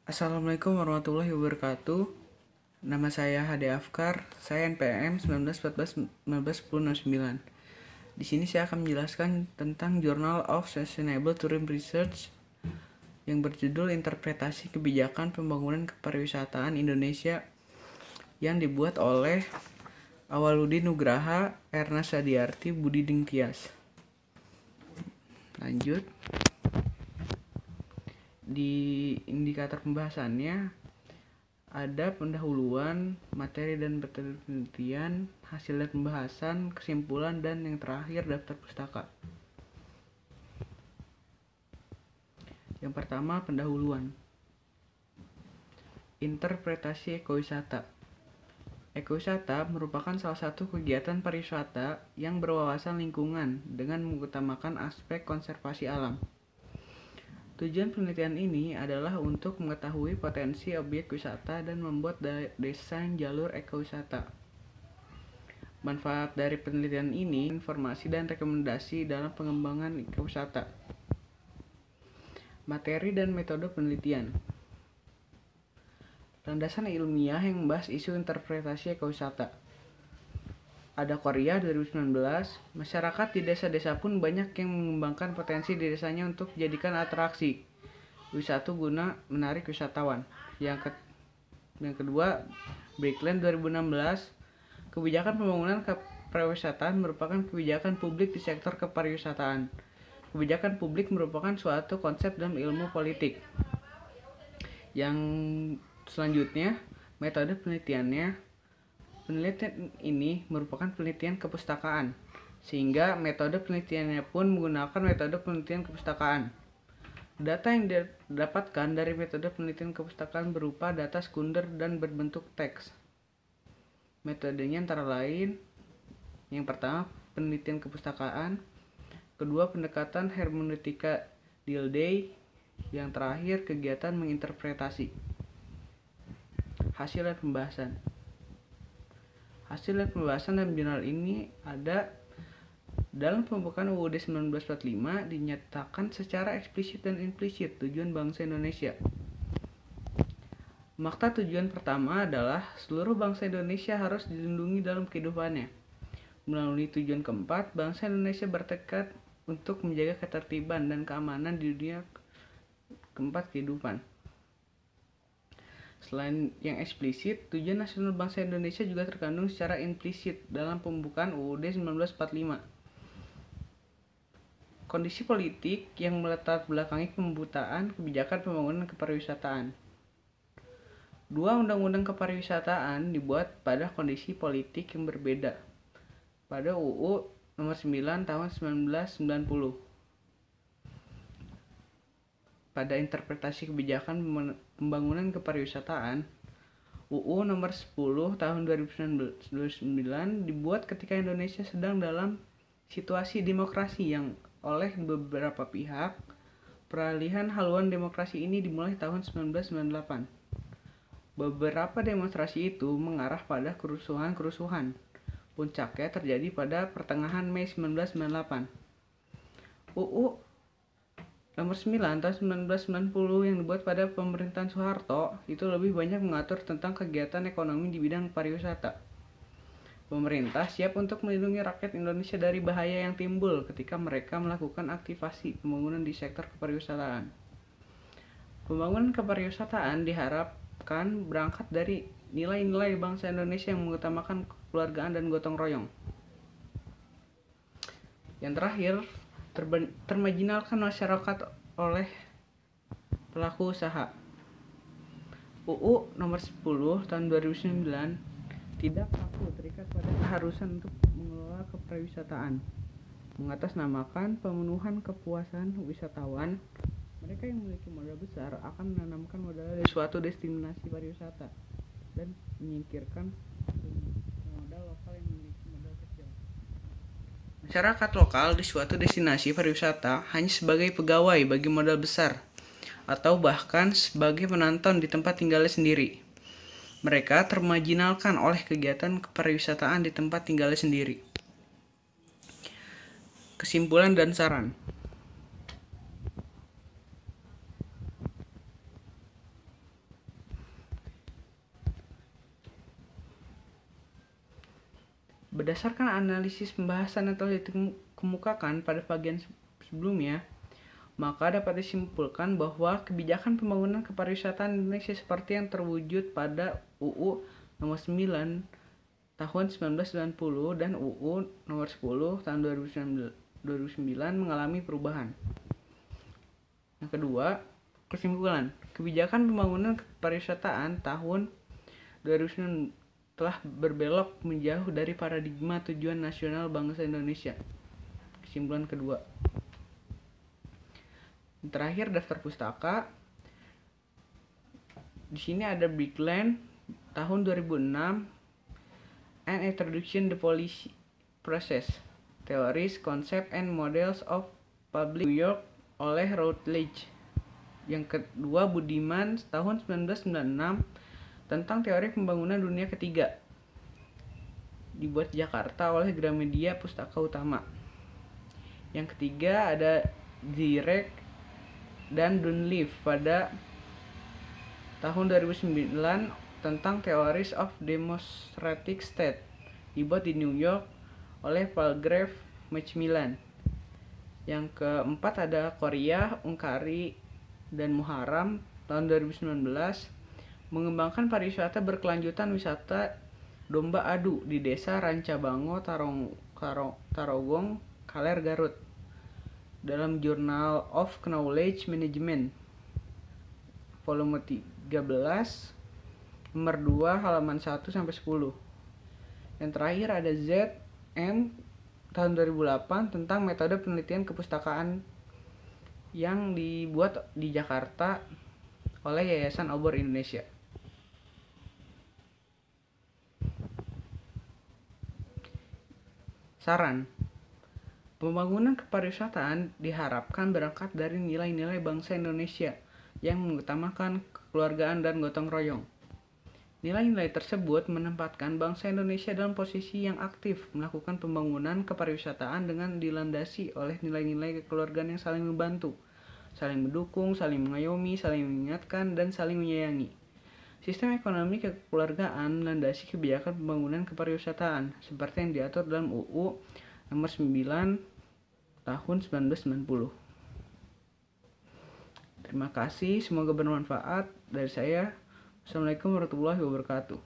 Assalamualaikum warahmatullahi wabarakatuh. Nama saya Hade Afkar. Saya NPM 1914 1910 Di sini saya akan menjelaskan tentang Journal of Sustainable Tourism Research yang berjudul Interpretasi Kebijakan Pembangunan Kepariwisataan Indonesia yang dibuat oleh Awaludin Nugraha, Ernest Sadiarti, Budi Dingtyas. Lanjut. Di indikator pembahasannya ada pendahuluan, materi dan penelitian, hasil dan pembahasan, kesimpulan, dan yang terakhir daftar pustaka. Yang pertama, pendahuluan. Interpretasi ekowisata. Ekowisata merupakan salah satu kegiatan pariwisata yang berwawasan lingkungan dengan mengutamakan aspek konservasi alam. Tujuan penelitian ini adalah untuk mengetahui potensi objek wisata dan membuat desain jalur ekowisata. Manfaat dari penelitian ini, informasi dan rekomendasi dalam pengembangan ekowisata. Materi dan metode penelitian. Landasan ilmiah yang membahas isu interpretasi ekowisata. Ada Korea 2019, masyarakat di desa-desa pun banyak yang mengembangkan potensi di desanya untuk dijadikan atraksi wisata guna menarik wisatawan. Yang kedua, Brickland 2016, kebijakan pembangunan kepariwisataan merupakan kebijakan publik di sektor kepariwisataan. Kebijakan publik merupakan suatu konsep dalam ilmu politik. Yang selanjutnya, metode penelitiannya. Penelitian ini merupakan penelitian kepustakaan, sehingga metode penelitiannya pun menggunakan metode penelitian kepustakaan. Data yang didapatkan dari metode penelitian kepustakaan berupa data sekunder dan berbentuk teks. Metodenya antara lain, yang pertama penelitian kepustakaan, kedua pendekatan hermeneutika Dilthey, yang terakhir kegiatan menginterpretasi. Hasil dan pembahasan. Hasil dan pembahasan dalam jurnal ini ada dalam pembukaan UUD 1945 dinyatakan secara eksplisit dan implisit tujuan bangsa Indonesia. Makna tujuan pertama adalah seluruh bangsa Indonesia harus dilindungi dalam kehidupannya. Melalui tujuan keempat, bangsa Indonesia bertekad untuk menjaga ketertiban dan keamanan di dunia keempat kehidupan. Selain yang eksplisit, tujuan nasional bangsa Indonesia juga terkandung secara implisit dalam pembukaan UUD 1945. Kondisi politik yang melatar belakangi pembutaan kebijakan pembangunan kepariwisataan. Dua undang-undang kepariwisataan dibuat pada kondisi politik yang berbeda. Pada UU nomor 9 tahun 1990. Pada interpretasi kebijakan pembangunan kepariwisataan, UU nomor 10 tahun 2009 dibuat ketika Indonesia sedang dalam situasi demokrasi yang oleh beberapa pihak. Peralihan haluan demokrasi ini dimulai tahun 1998. Beberapa demonstrasi itu mengarah pada kerusuhan-kerusuhan. Puncaknya terjadi pada pertengahan Mei 1998. UU Nomor 9 tahun 1990 yang dibuat pada pemerintahan Soeharto itu lebih banyak mengatur tentang kegiatan ekonomi di bidang pariwisata. Pemerintah siap untuk melindungi rakyat Indonesia dari bahaya yang timbul ketika mereka melakukan aktivasi pembangunan di sektor kepariwisataan. Pembangunan kepariwisataan diharapkan berangkat dari nilai-nilai bangsa Indonesia yang mengutamakan kekeluargaan dan gotong royong. Yang terakhir, termarginalkan masyarakat oleh pelaku usaha. UU nomor 10 tahun 2009 tidak kaku terikat pada keharusan untuk mengelola kepariwisataan, mengatasnamakan pemenuhan kepuasan wisatawan. Mereka yang memiliki modal besar akan menanamkan modal di suatu destinasi pariwisata dan menyingkirkan modal lokal yang memiliki modal kecil. Masyarakat lokal di suatu destinasi pariwisata hanya sebagai pegawai bagi modal besar, atau bahkan sebagai penonton di tempat tinggalnya sendiri. Mereka termarginalkan oleh kegiatan kepariwisataan di tempat tinggalnya sendiri. Kesimpulan dan saran. Berdasarkan analisis pembahasan yang telah dikemukakan pada bagian sebelumnya, maka dapat disimpulkan bahwa kebijakan pembangunan kepariwisataan Indonesia seperti yang terwujud pada UU nomor 9 tahun 1990 dan UU nomor 10 tahun 2009 mengalami perubahan. Yang kedua, kesimpulan. Kebijakan pembangunan kepariwisataan tahun 2009 telah berbelok menjauh dari paradigma tujuan nasional bangsa Indonesia. Kesimpulan kedua. Terakhir, daftar pustaka. Di sini ada Big Land tahun 2006 and Introduction the Policy Process, Theories, Concepts and Models of Public New York oleh Routledge. Yang kedua, Budiman tahun 1996 tentang teori pembangunan dunia ketiga, dibuat Jakarta oleh Gramedia Pustaka Utama. Yang ketiga ada Dirac dan Dunleavy pada tahun 2009 tentang Theories of Democratic State, dibuat di New York oleh Palgrave Macmillan. Yang keempat ada Korea, Ungkari, dan Muharram tahun 2019 mengembangkan pariwisata berkelanjutan wisata domba adu di desa Rancabango, Tarogong, Kaler, Garut dalam Journal of Knowledge Management volume 13 nomor 2 halaman 1 sampai 10. Yang terakhir ada ZM tahun 2008 tentang metode penelitian kepustakaan yang dibuat di Jakarta oleh Yayasan Obor Indonesia. Saran. Pembangunan kepariwisataan diharapkan berangkat dari nilai-nilai bangsa Indonesia yang mengutamakan kekeluargaan dan gotong royong. Nilai-nilai tersebut menempatkan bangsa Indonesia dalam posisi yang aktif melakukan pembangunan kepariwisataan dengan dilandasi oleh nilai-nilai kekeluargaan yang saling membantu, saling mendukung, saling mengayomi, saling mengingatkan, dan saling menyayangi. Sistem ekonomi kekeluargaan melandasi kebijakan pembangunan kepariwisataan seperti yang diatur dalam UU nomor 9 tahun 1990. Terima kasih, semoga bermanfaat. Dari saya, Assalamualaikum warahmatullahi wabarakatuh.